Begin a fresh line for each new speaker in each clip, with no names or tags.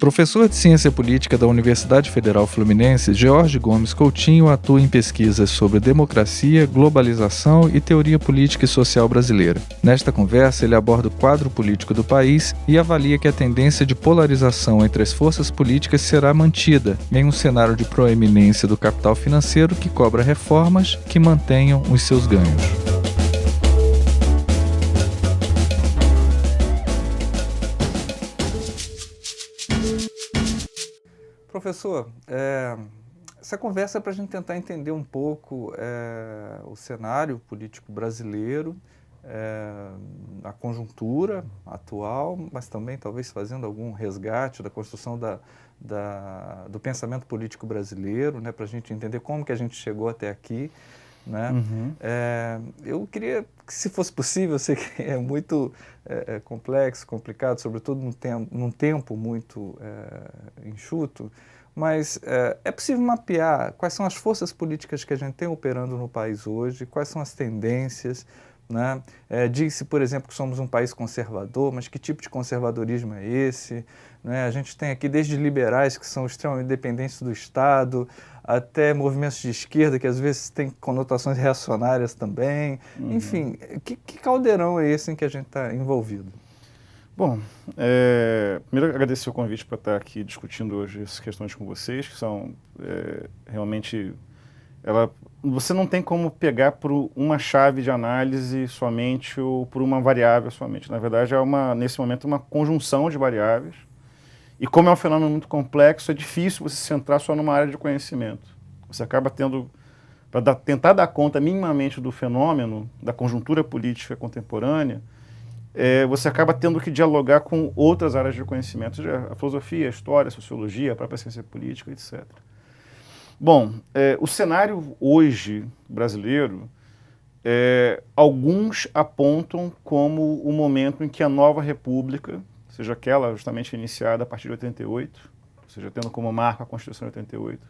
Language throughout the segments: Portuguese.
Professor de Ciência Política da Universidade Federal Fluminense, George Gomes Coutinho atua em pesquisas sobre democracia, globalização e teoria política e social brasileira. Nesta conversa, ele aborda o quadro político do país e avalia que a tendência de polarização entre as forças políticas será mantida em um cenário de proeminência do capital financeiro que cobra reformas que mantenham os seus ganhos. Professor, essa conversa é para a gente tentar entender um pouco o cenário político brasileiro, a conjuntura atual, mas também talvez fazendo algum resgate da construção do pensamento político brasileiro, né, para a gente entender como que a gente chegou até aqui. Né?
Uhum.
Eu queria que, se fosse possível, eu sei que é muito complexo, complicado, sobretudo num tempo muito enxuto, mas é possível mapear quais são as forças políticas que a gente tem operando no país hoje, quais são as tendências, né? Diz-se, por exemplo, que somos um país conservador, mas que tipo de conservadorismo é esse? Né? A gente tem aqui desde liberais, que são extremamente dependentes do Estado, até movimentos de esquerda, que às vezes têm conotações reacionárias também.
Uhum.
Enfim, que caldeirão é esse em que a gente está envolvido?
Bom, primeiro agradecer o convite para estar aqui discutindo hoje essas questões com vocês, que são realmente... Você não tem como pegar por uma chave de análise somente ou por uma variável somente. Na verdade, nesse momento, uma conjunção de variáveis. E como é um fenômeno muito complexo, é difícil você se centrar só numa área de conhecimento. Você acaba tendo, para tentar dar conta minimamente do fenômeno, da conjuntura política contemporânea, você acaba tendo que dialogar com outras áreas de conhecimento, a filosofia, a história, a sociologia, a própria ciência política, etc. Bom, o cenário hoje brasileiro, alguns apontam como o momento em que a nova república, seja aquela justamente iniciada a partir de 88, ou seja, tendo como marco a Constituição de 88,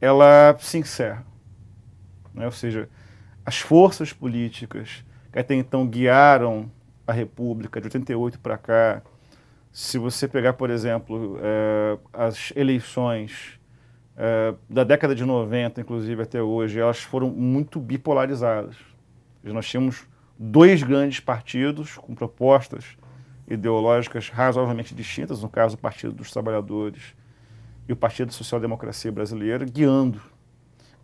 ela se encerra. Né? Ou seja, as forças políticas que até então guiaram a República de 88 para cá, se você pegar, por exemplo, as eleições da década de 90, inclusive até hoje, elas foram muito bipolarizadas. Nós tínhamos dois grandes partidos com propostas ideológicas razoavelmente distintas, no caso o Partido dos Trabalhadores e o Partido Social Democracia Brasileira, guiando.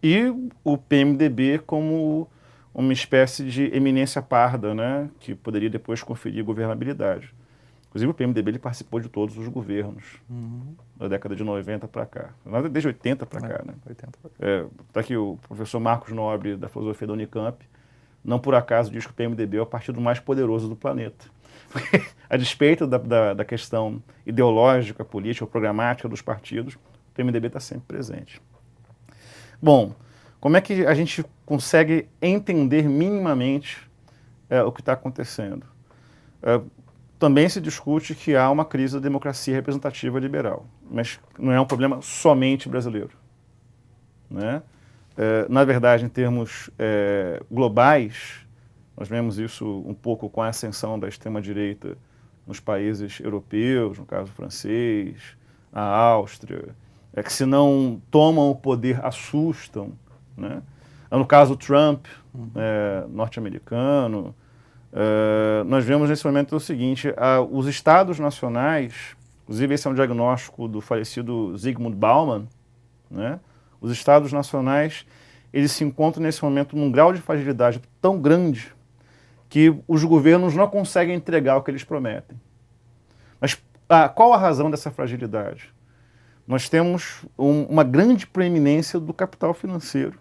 E o PMDB como uma espécie de eminência parda, né, que poderia depois conferir governabilidade. Inclusive o PMDB ele participou de todos os governos da década de 90 para cá. Desde 80 para cá. Né? 80 para cá. Está aqui o professor Marcos Nobre, da filosofia da Unicamp, não por acaso diz que o PMDB é o partido mais poderoso do planeta. A despeito da questão ideológica, política ou programática dos partidos, o PMDB está sempre presente. Bom, como é que a gente consegue entender minimamente o que está acontecendo? Também se discute que há uma crise da democracia representativa liberal, mas não é um problema somente brasileiro. Né? Na verdade, em termos globais, nós vemos isso um pouco com a ascensão da extrema-direita nos países europeus, no caso francês, a Áustria, que se não tomam o poder, assustam. Né? No caso Trump, norte-americano, nós vemos nesse momento o seguinte, os estados nacionais, inclusive esse é um diagnóstico do falecido Zygmunt Bauman, né? Os estados nacionais, eles se encontram nesse momento num grau de fragilidade tão grande que os governos não conseguem entregar o que eles prometem. Mas qual a razão dessa fragilidade? Nós temos uma grande proeminência do capital financeiro,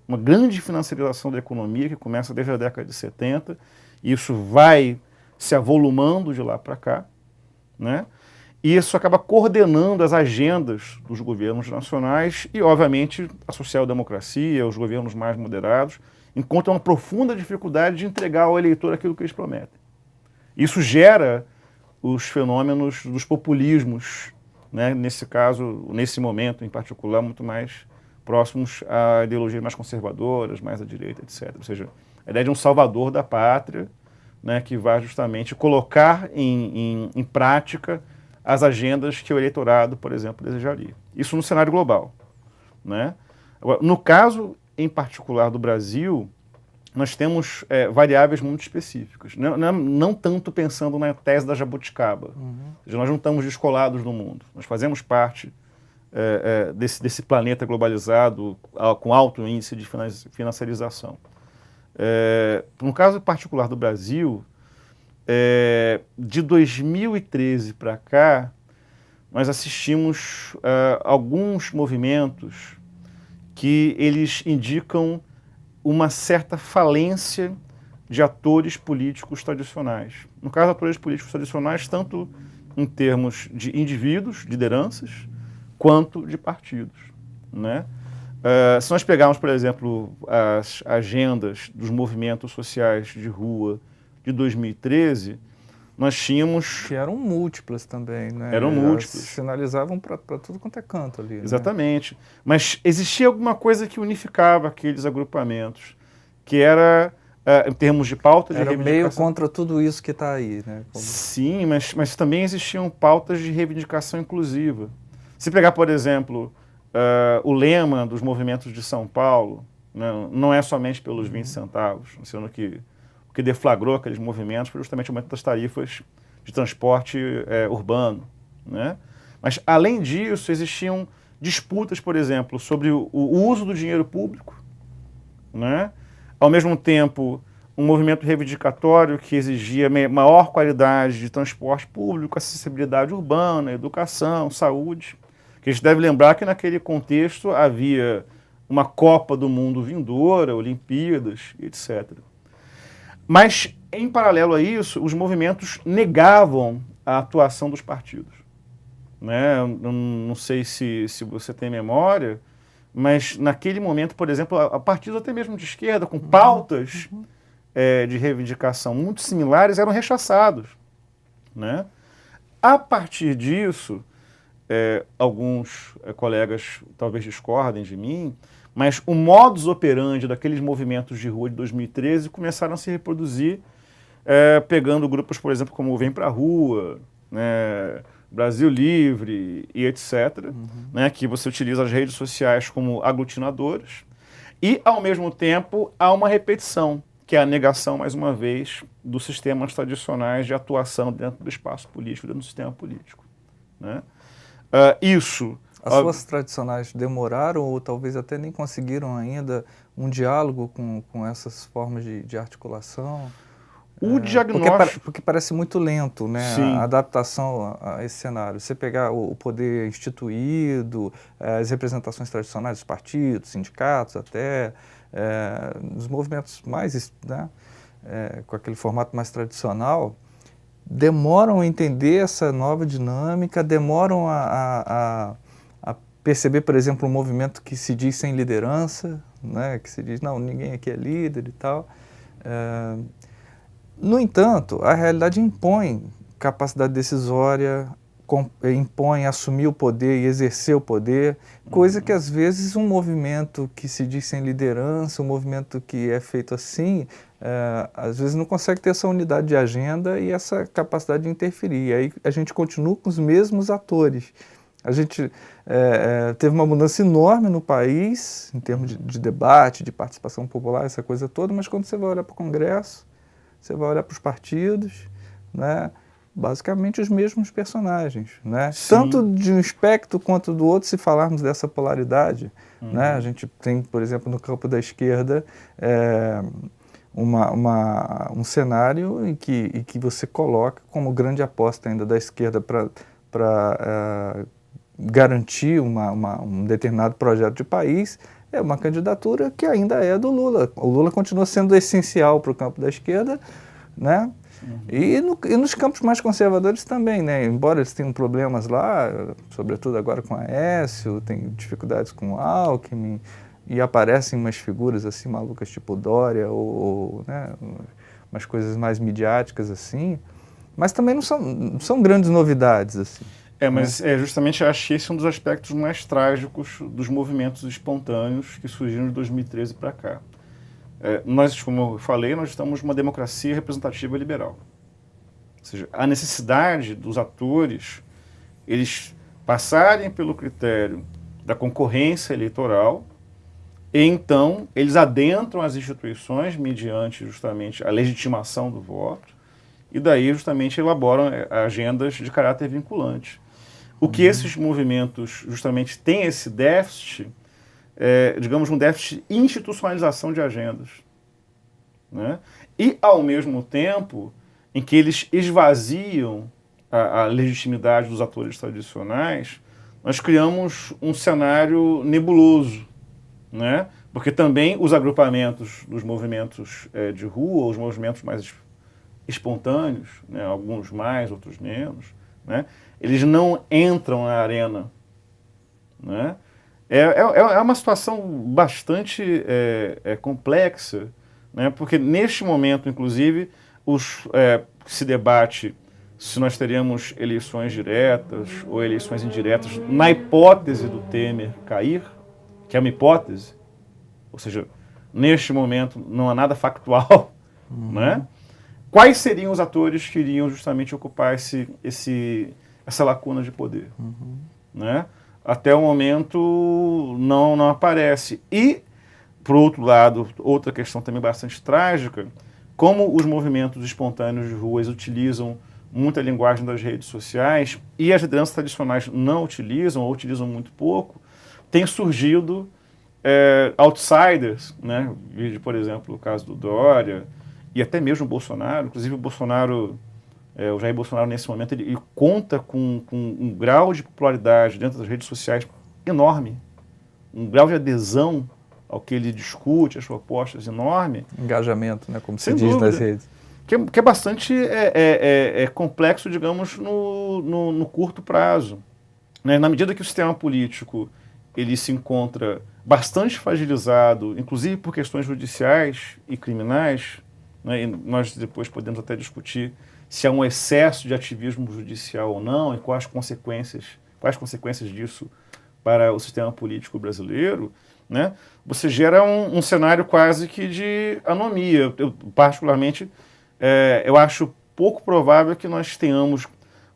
uma grande financiarização da economia que começa desde a década de 70, e isso vai se avolumando de lá para cá, né? E isso acaba coordenando as agendas dos governos nacionais e, obviamente, a social-democracia, os governos mais moderados, encontram uma profunda dificuldade de entregar ao eleitor aquilo que eles prometem. Isso gera os fenômenos dos populismos, né? Nesse caso, nesse momento em particular, muito mais próximos a ideologias mais conservadoras, mais à direita, etc. Ou seja, a ideia de um salvador da pátria, né, que vai justamente colocar em prática as agendas que o eleitorado, por exemplo, desejaria. Isso no cenário global, né? Agora, no caso em particular do Brasil, nós temos variáveis muito específicas, não tanto pensando na tese da jabuticaba. Ou seja, nós não estamos descolados do mundo, nós fazemos parte desse planeta globalizado com alto índice de financiarização. No caso particular do Brasil, de 2013 para cá, nós assistimos alguns movimentos que eles indicam uma certa falência de atores políticos tradicionais. No caso, atores políticos tradicionais, tanto em termos de indivíduos, lideranças, quanto de partidos, né? Se nós pegarmos, por exemplo, as agendas dos movimentos sociais de rua de 2013, nós tínhamos...
Que eram múltiplas também, né?
Eram múltiplas.
Sinalizavam para tudo quanto é canto ali.
Exatamente. Né? Mas existia alguma coisa que unificava aqueles agrupamentos, que era, em termos de pauta de reivindicação...
Era meio contra tudo isso que está aí, né?
Sim, mas também existiam pautas de reivindicação inclusiva. Se pegar, por exemplo, o lema dos movimentos de São Paulo, né, não é somente pelos 20 centavos, sendo que o que deflagrou aqueles movimentos foi justamente o aumento das tarifas de transporte urbano, né? Mas, além disso, existiam disputas, por exemplo, sobre o uso do dinheiro público, né? Ao mesmo tempo, um movimento reivindicatório que exigia maior qualidade de transporte público, acessibilidade urbana, educação, saúde. Que a gente deve lembrar que naquele contexto havia uma Copa do Mundo vindoura, Olimpíadas, etc. Mas, em paralelo a isso, os movimentos negavam a atuação dos partidos. Né? Eu não sei se você tem memória, mas naquele momento, por exemplo, a partidos até mesmo de esquerda, com pautas de reivindicação muito similares, eram rechaçados. Né? A partir disso, alguns colegas talvez discordem de mim, mas o modus operandi daqueles movimentos de rua de 2013 começaram a se reproduzir pegando grupos, por exemplo, como o Vem Pra Rua, né, Brasil Livre e etc., né, que você utiliza as redes sociais como aglutinadores, e, ao mesmo tempo, há uma repetição, que é a negação, mais uma vez, dos sistemas tradicionais de atuação dentro do espaço político, dentro do sistema político. Né?
As forças tradicionais demoraram ou talvez até nem conseguiram ainda um diálogo com essas formas de articulação?
O diagnóstico...
Porque parece muito lento, né?
Sim.
A adaptação a esse cenário. Você pegar o poder instituído, as representações tradicionais dos partidos, sindicatos até, os movimentos mais, né, com aquele formato mais tradicional, demoram a entender essa nova dinâmica, demoram a perceber, por exemplo, um movimento que se diz sem liderança, né, que se diz, não, ninguém aqui é líder e tal. No entanto, a realidade impõe capacidade decisória, impõe assumir o poder e exercer o poder, coisa que às vezes um movimento que se diz sem liderança, um movimento que é feito assim, às vezes não consegue ter essa unidade de agenda e essa capacidade de interferir. E aí a gente continua com os mesmos atores. A gente teve uma mudança enorme no país, em termos de debate, de participação popular, essa coisa toda, mas quando você vai olhar para o Congresso, você vai olhar para os partidos, né, basicamente os mesmos personagens, né? Tanto de um espectro quanto do outro, se falarmos dessa polaridade. Né? A gente tem, por exemplo, no campo da esquerda, um cenário em que você coloca como grande aposta ainda da esquerda para garantir um determinado projeto de país, é uma candidatura que ainda é do Lula. O Lula continua sendo essencial para o campo da esquerda, né? E nos campos mais conservadores também, né? Embora eles tenham problemas lá, sobretudo agora com a Aécio, tem dificuldades com o Alckmin, e aparecem umas figuras assim malucas tipo Dória, ou né, umas coisas mais midiáticas assim, mas também não são grandes novidades assim.
Mas justamente acho que esse é um dos aspectos mais trágicos dos movimentos espontâneos que surgiram de 2013 para cá. Nós, como eu falei, nós estamos numa democracia representativa liberal. Ou seja, a necessidade dos atores eles passarem pelo critério da concorrência eleitoral e então eles adentram as instituições mediante justamente a legitimação do voto e daí justamente elaboram agendas de caráter vinculante. O que esses movimentos justamente têm esse déficit, digamos, um déficit de institucionalização de agendas, né? E, ao mesmo tempo, em que eles esvaziam a legitimidade dos atores tradicionais, nós criamos um cenário nebuloso, né? Porque também os agrupamentos dos movimentos de rua, os movimentos mais espontâneos, né? Alguns mais, outros menos, né? Eles não entram na arena, né? É uma situação bastante complexa, né? Porque neste momento, inclusive, se debate se nós teríamos eleições diretas ou eleições indiretas na hipótese do Temer cair, que é uma hipótese, ou seja, neste momento não há nada factual, né? Quais seriam os atores que iriam justamente ocupar essa lacuna de poder, né? Até o momento não aparece. E, por outro lado, outra questão também bastante trágica, como os movimentos espontâneos de ruas utilizam muita linguagem das redes sociais e as lideranças tradicionais não utilizam ou utilizam muito pouco, tem surgido outsiders, né? Por exemplo, o caso do Dória e até mesmo o Bolsonaro. Inclusive o Jair Bolsonaro nesse momento ele conta com um grau de popularidade dentro das redes sociais enorme, um grau de adesão ao que ele discute, as propostas enorme.
Engajamento, né, como
Sem
se diz
dúvida.
nas redes.
Que é bastante complexo, digamos, no curto prazo, né? Na medida que o sistema político ele se encontra bastante fragilizado, inclusive por questões judiciais e criminais, né? E nós depois podemos até discutir se há um excesso de ativismo judicial ou não e quais consequências disso para o sistema político brasileiro, né? Você gera um cenário quase que de anomia. Eu, particularmente, eu acho pouco provável que nós tenhamos,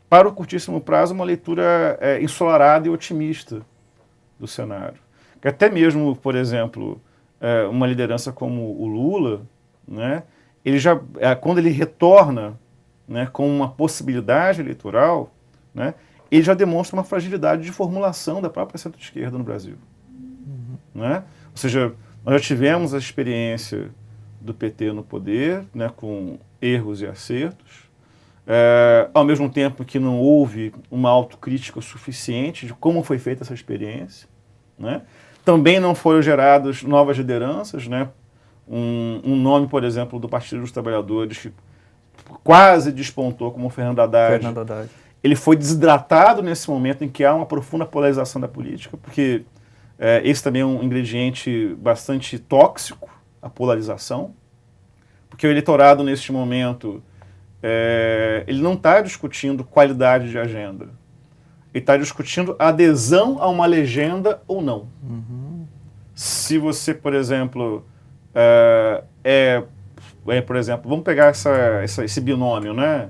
para o curtíssimo prazo, uma leitura ensolarada e otimista do cenário. Que até mesmo, por exemplo, uma liderança como o Lula, né, ele já, quando ele retorna, né, com uma possibilidade eleitoral, né, ele já demonstra uma fragilidade de formulação da própria centro-esquerda no Brasil. Né? Ou seja, nós já tivemos a experiência do PT no poder, né, com erros e acertos, ao mesmo tempo que não houve uma autocrítica suficiente de como foi feita essa experiência, né? Também não foram geradas novas lideranças, né? Um nome, por exemplo, do Partido dos Trabalhadores, que quase despontou como Fernando Haddad. Ele foi desidratado nesse momento em que há uma profunda polarização da política, porque esse também é um ingrediente bastante tóxico, a polarização, porque o eleitorado, neste momento, ele não está discutindo qualidade de agenda, ele está discutindo adesão a uma legenda ou não. Se você, por exemplo, por exemplo, vamos pegar esse binômio, né?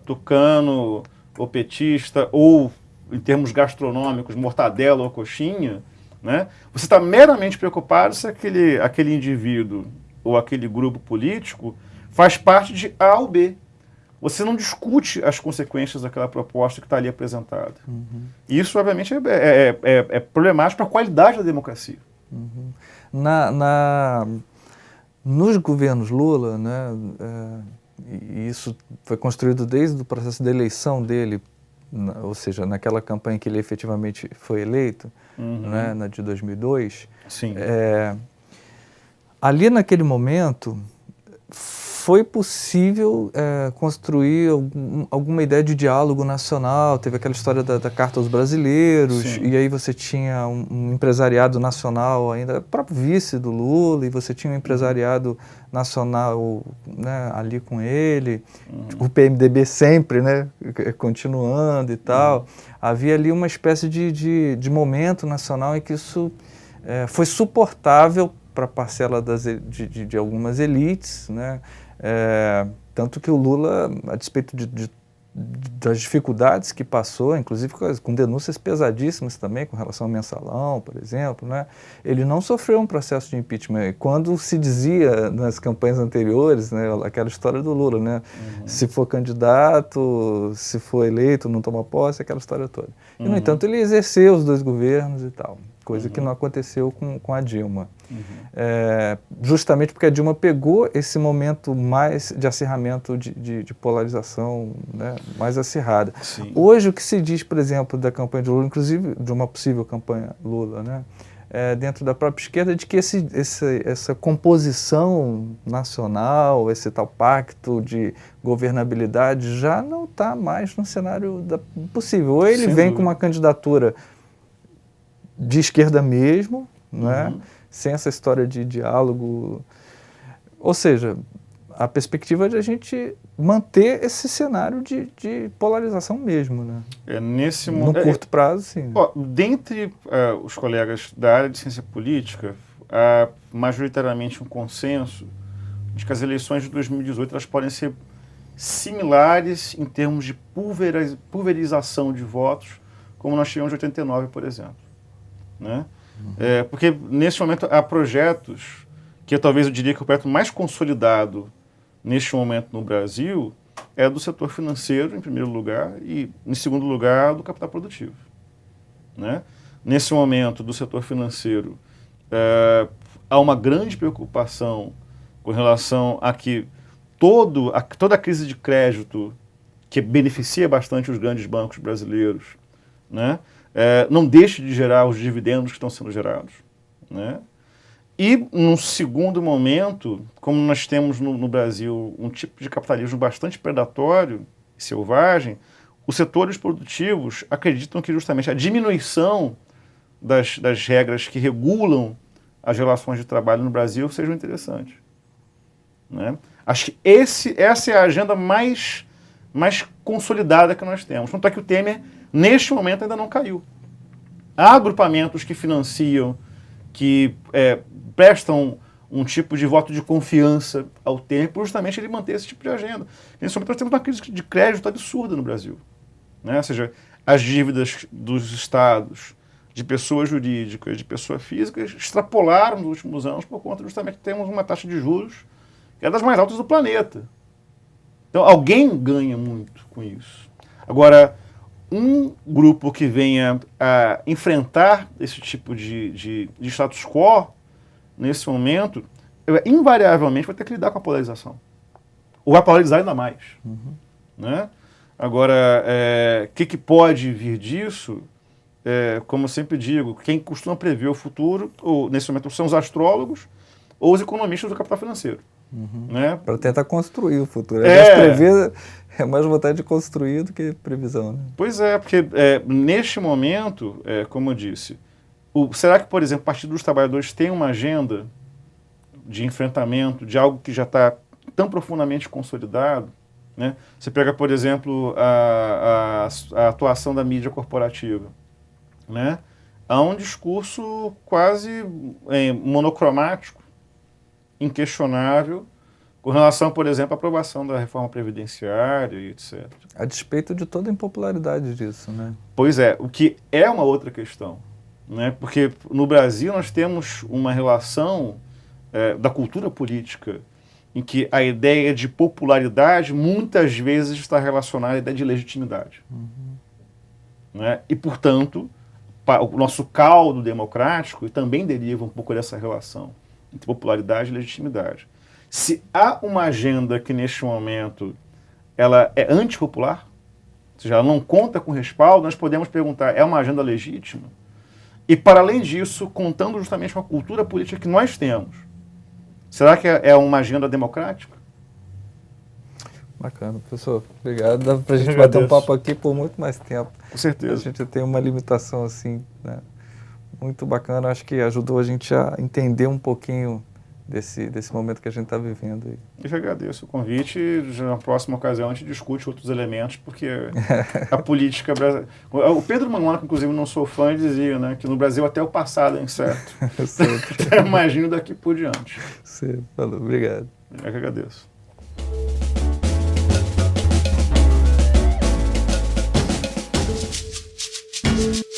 Tucano ou petista, ou em termos gastronômicos, mortadela ou coxinha, né? Você está meramente preocupado se aquele indivíduo ou aquele grupo político faz parte de A ou B. Você não discute as consequências daquela proposta que está ali apresentada. Isso, obviamente, é problemático para a qualidade da democracia.
Nos governos Lula, né, e isso foi construído desde o processo de eleição dele, ou seja, naquela campanha que ele efetivamente foi eleito, né, na de 2002.
Sim.
Ali naquele momento foi possível construir alguma ideia de diálogo nacional. Teve aquela história da Carta aos Brasileiros. Sim. E aí você tinha um empresariado nacional ainda, o próprio vice do Lula, e você tinha um empresariado nacional, né, ali com ele, o PMDB sempre, né, continuando e tal. Havia ali uma espécie de momento nacional em que isso foi suportável para parcela de algumas elites, né? Tanto que o Lula, a despeito de das dificuldades que passou, inclusive com denúncias pesadíssimas também, com relação ao mensalão, por exemplo, né? Ele não sofreu um processo de impeachment. Quando se dizia nas campanhas anteriores, né, aquela história do Lula, né? Se for candidato, se for eleito, não toma posse, aquela história toda. E, no entanto, ele exerceu os 2 governos e tal, coisa que não aconteceu com a Dilma. Justamente porque a Dilma pegou esse momento mais de acirramento, de polarização, né, mais acirrada.
Sim.
Hoje, o que se diz, por exemplo, da campanha de Lula, inclusive de uma possível campanha Lula, né, dentro da própria esquerda, de que essa composição nacional, esse tal pacto de governabilidade já não está mais no cenário possível. Ou ele vem com uma candidatura de esquerda mesmo, né? Sem essa história de diálogo. Ou seja, a perspectiva é de a gente manter esse cenário de polarização mesmo, né? No curto prazo, sim.
Dentre os colegas da área de ciência política, há majoritariamente um consenso de que as eleições de 2018 elas podem ser similares em termos de pulverização de votos, como nós tivemos em 89, por exemplo. Né? Porque nesse momento há projetos que talvez eu diria que o projeto mais consolidado neste momento no Brasil é do setor financeiro, em primeiro lugar, e em segundo lugar do capital produtivo. Né? Nesse momento do setor financeiro há uma grande preocupação com relação a que toda a crise de crédito que beneficia bastante os grandes bancos brasileiros, né? Não deixe de gerar os dividendos que estão sendo gerados. Né? E, num segundo momento, como nós temos no Brasil um tipo de capitalismo bastante predatório e selvagem, os setores produtivos acreditam que justamente a diminuição das regras que regulam as relações de trabalho no Brasil sejam interessantes. Né? Acho que essa é a agenda mais consolidada que nós temos. Tanto é que o Temer, neste momento, ainda não caiu. Há agrupamentos que financiam, que prestam um tipo de voto de confiança ao Temer, por justamente ele manter esse tipo de agenda. Nesse momento nós temos uma crise de crédito absurda no Brasil. Né? Ou seja, as dívidas dos estados, de pessoas jurídicas, de pessoas físicas, extrapolaram nos últimos anos por conta justamente que temos uma taxa de juros que é das mais altas do planeta. Então alguém ganha muito com isso. Agora, um grupo que venha a enfrentar esse tipo de status quo, nesse momento, invariavelmente vai ter que lidar com a polarização. Ou vai polarizar ainda mais. Né? Agora, o que pode vir disso? Como eu sempre digo, quem costuma prever o futuro, ou nesse momento são os astrólogos ou os economistas do capital financeiro. Né?
Para tentar construir o futuro. Prever é mais vontade de construir do que previsão. Né?
Pois é, porque neste momento, como eu disse, será que, por exemplo, o Partido dos Trabalhadores tem uma agenda de enfrentamento de algo que já está tão profundamente consolidado? Né? Você pega, por exemplo, a atuação da mídia corporativa. Né? Há um discurso quase monocromático, inquestionável, com relação, por exemplo, à aprovação da reforma previdenciária e etc.
A despeito de toda a impopularidade disso, né?
Pois é, o que é uma outra questão. Né? Porque no Brasil nós temos uma relação da cultura política em que a ideia de popularidade muitas vezes está relacionada à ideia de legitimidade. Né? E, portanto, o nosso caldo democrático também deriva um pouco dessa relação entre popularidade e legitimidade. Se há uma agenda que, neste momento, ela é antipopular, ou seja, ela não conta com respaldo, nós podemos perguntar, é uma agenda legítima? E, para além disso, contando justamente com a cultura política que nós temos, será que é uma agenda democrática?
Bacana, professor. Obrigado. Dá para a gente bater um papo aqui por muito mais tempo.
Com certeza.
A gente tem uma limitação assim, né? Muito bacana. Acho que ajudou a gente a entender um pouquinho desse momento que a gente está vivendo aí.
Eu que agradeço o convite. Na próxima ocasião a gente discute outros elementos, porque a política brasileira... O Pedro Manona, que inclusive não sou fã, dizia, né, que no Brasil até o passado é incerto. Então, imagino daqui por diante.
Sim, falou. Obrigado.
Eu que agradeço.
Música